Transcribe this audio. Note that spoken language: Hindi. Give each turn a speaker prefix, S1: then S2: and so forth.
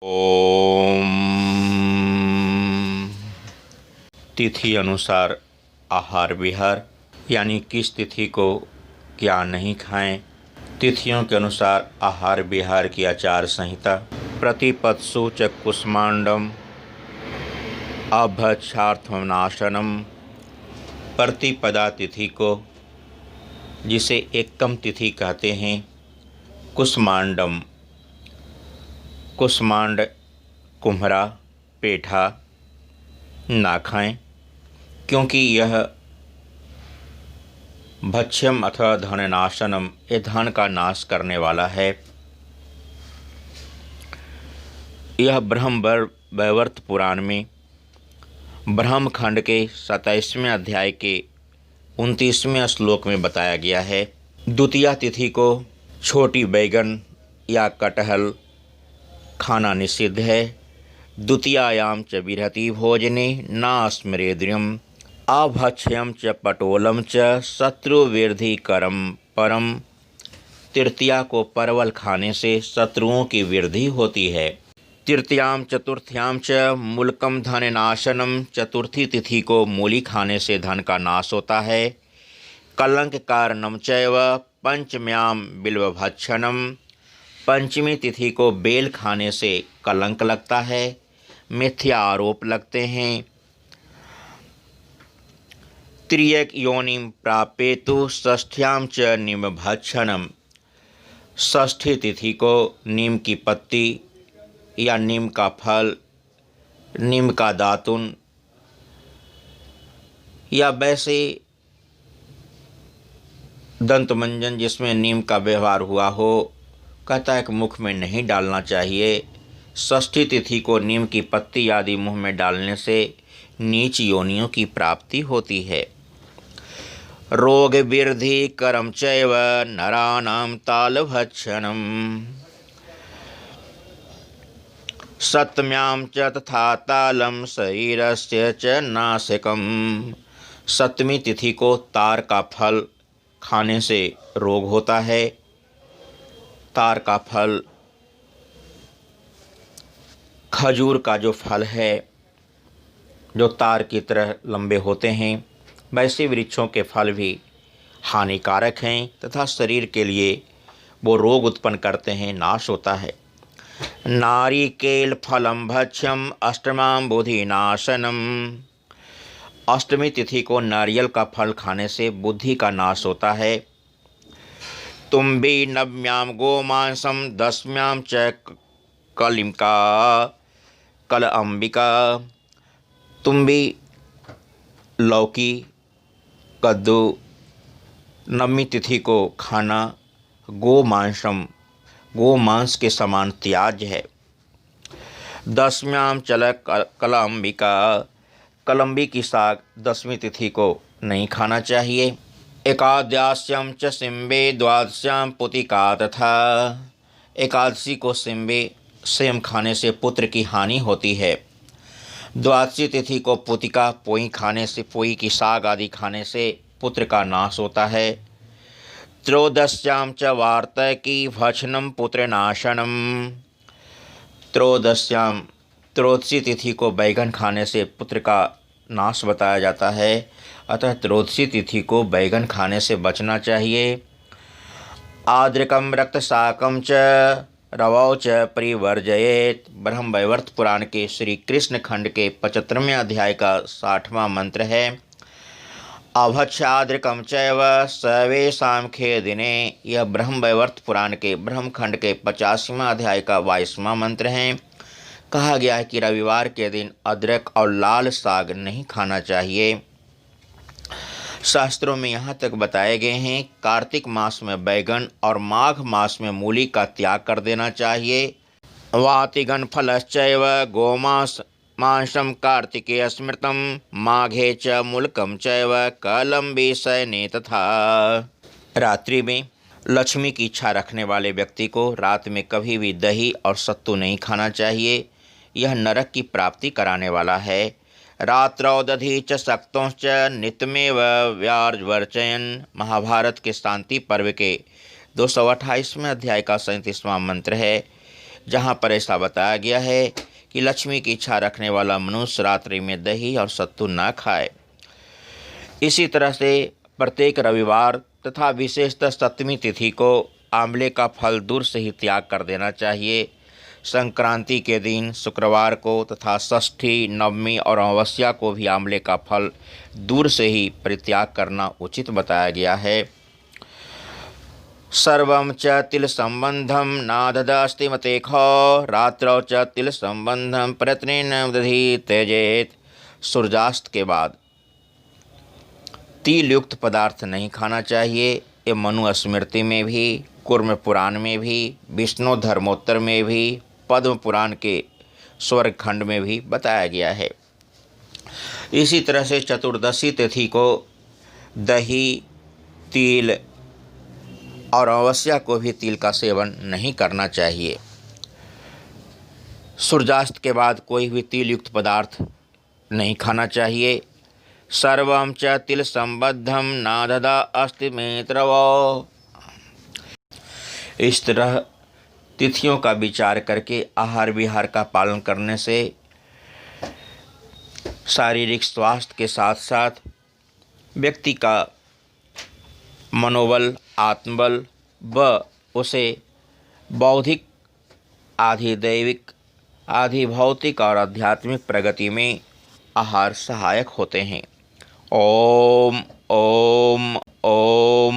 S1: ओम। तिथि अनुसार आहार विहार, यानी किस तिथि को क्या नहीं खाएं। तिथियों के अनुसार आहार विहार की आचार संहिता। प्रतिपत्सूचक कुष्मांडम अभक्षार्थनाशनम। प्रतिपदा तिथि को, जिसे एकम तिथि कहते हैं, कुष्मांडम, कुष्मांड कुम्हरा, पेठा ना खाएं, क्योंकि यह भक्ष्यम अथवा धननाशनम, ये धन का नाश करने वाला है। यह ब्रह्म वैवर्त पुराण में ब्रह्म खंड के 27वें अध्याय के 29वें श्लोक में बताया गया है। द्वितीया तिथि को छोटी बैगन या कटहल खाना निषिद्ध है। द्वितीयायाम च विरहति भोजने न स्मरेद्रियम अभक्ष्यम च पटोलम च शत्रुवृद्धि करम परम। तृतीया को परवल खाने से शत्रुओं की वृद्धि होती है। तृतीयाम चतुर्थ्याम च मूलकम धन नाशनम। चतुर्थी तिथि को मूली खाने से धन का नाश होता है। कलंक कारणम चैव पंचम्याम बिल्वभक्षणम। पंचमी तिथि को बेल खाने से कलंक लगता है, मिथ्या आरोप लगते हैं। त्रियक योनिम प्रापेतु षष्ठ्याम च नीमभक्षणम। षष्ठी तिथि को नीम की पत्ती या नीम का फल, नीम का दातुन या वैसे दंतमंजन जिसमें नीम का व्यवहार हुआ हो, कहता है कि मुख में नहीं डालना चाहिए। षष्ठी तिथि को नीम की पत्ती आदि मुंह में डालने से नीच योनियों की प्राप्ति होती है। रोग वृद्धि करम चैव नराणाम तालभक्षणम। सप्तम्याम च तथा तालम शरीरस्य च नासिकम। सप्तमी तिथि को तार का फल खाने से रोग होता है। तार का फल, खजूर का जो फल है, जो तार की तरह लंबे होते हैं, वैसे वृक्षों के फल भी हानिकारक हैं तथा शरीर के लिए वो रोग उत्पन्न करते हैं, नाश होता है। नारिकेल फलम भक्ष्यम अष्टमाम बुद्धि नाशनम। अष्टमी तिथि को नारियल का फल खाने से बुद्धि का नाश होता है। तुम्बी नवम्याम गोमांसम दशम्याम च कलिमका कल अंबिका। तुम्बी लौकी, कद्दू नवमी तिथि को खाना गोमांसम, गोमांस के समान त्याज्य है। दशम्याम चल कलंबिका, कलंबी की साग दसवीं तिथि को नहीं खाना चाहिए। एकादश्याम च सिंबे द्वादश्याम पुतिका तथा। एकादशी को सिंबे सेम खाने से पुत्र की हानि होती है। द्वादशी तिथि को पुतिका पोई खाने से, पोई की साग आदि खाने से पुत्र का नाश होता है। त्रयोदश्याम च वार्तकी भक्षणम पुत्र नाशनम। त्रयोदश्याम, त्रयोदशी तिथि को बैगन खाने से पुत्र का नाश बताया जाता है, अतः त्रयोदशी तिथि को बैगन खाने से बचना चाहिए। आद्रकम रक्तशाकम च रवौ च परिवर्जयेत। ब्रह्म वैवर्त पुराण के श्री कृष्ण खंड के 75वें अध्याय का 60वां मंत्र है। अभक्षाद्रकम चैव सर्वेषां खेदिने। यह ब्रह्म वैवर्त पुराण के ब्रह्म खंड के 85वां अध्याय का 22वां मंत्र है। कहा गया है कि रविवार के दिन अदरक और लाल साग नहीं खाना चाहिए। शास्त्रों में यहाँ तक बताए गए हैं, कार्तिक मास में बैगन और माघ मास में मूली का त्याग कर देना चाहिए। वातिगन फलश्चैव गोमांस मांसम कार्तिके स्मृतम माघे च मूलकम चैव कलंबी शयने तथा। रात्रि में लक्ष्मी की इच्छा रखने वाले व्यक्ति को रात में कभी भी दही और सत्तू नहीं खाना चाहिए। यह नरक की प्राप्ति कराने वाला है। रात्रौ दधि च शक्तोश्च नित्यमेव व्यावर्चयन्। महाभारत के शांति पर्व के 228वें अध्याय का 37वां मंत्र है। जहाँ पर ऐसा बताया गया है कि लक्ष्मी की इच्छा रखने वाला मनुष्य रात्रि में दही और सत्तू ना खाए। इसी तरह से प्रत्येक रविवार तथा विशेषतः सप्तमी तिथि को आंवले का फल दूर से ही त्याग कर देना चाहिए। संक्रांति के दिन शुक्रवार को तथा षष्ठी, नवमी और अमावस्या को भी आंवले का फल दूर से ही परित्याग करना उचित बताया गया है। सर्वं च तिल संबंधम नाददास्ति मतेखो रात्रौ च तिल संबंधम प्रयत्नेन दधि त्यजेत। सूर्यास्त के बाद तिल युक्त पदार्थ नहीं खाना चाहिए। ये मनुस्मृति में भी, कूर्म पुराण में भी, विष्णु धर्मोत्तर में भी, पद्म पुराण के स्वर्ग खंड में भी बताया गया है। इसी तरह से चतुर्दशी तिथि को दही, तिल और अमावस्या को भी तिल का सेवन नहीं करना चाहिए। सूर्यास्त के बाद कोई भी तिल युक्त पदार्थ नहीं खाना चाहिए। सर्वं च तिल संबद्धम नाददा अस्ति मित्रवो। इस तरह तिथियों का विचार करके आहार विहार का पालन करने से शारीरिक स्वास्थ्य के साथ साथ व्यक्ति का मनोबल, आत्मबल व उसे बौद्धिक, आधि दैविक, आधि भौतिक और आध्यात्मिक प्रगति में आहार सहायक होते हैं। ओम ओम ओम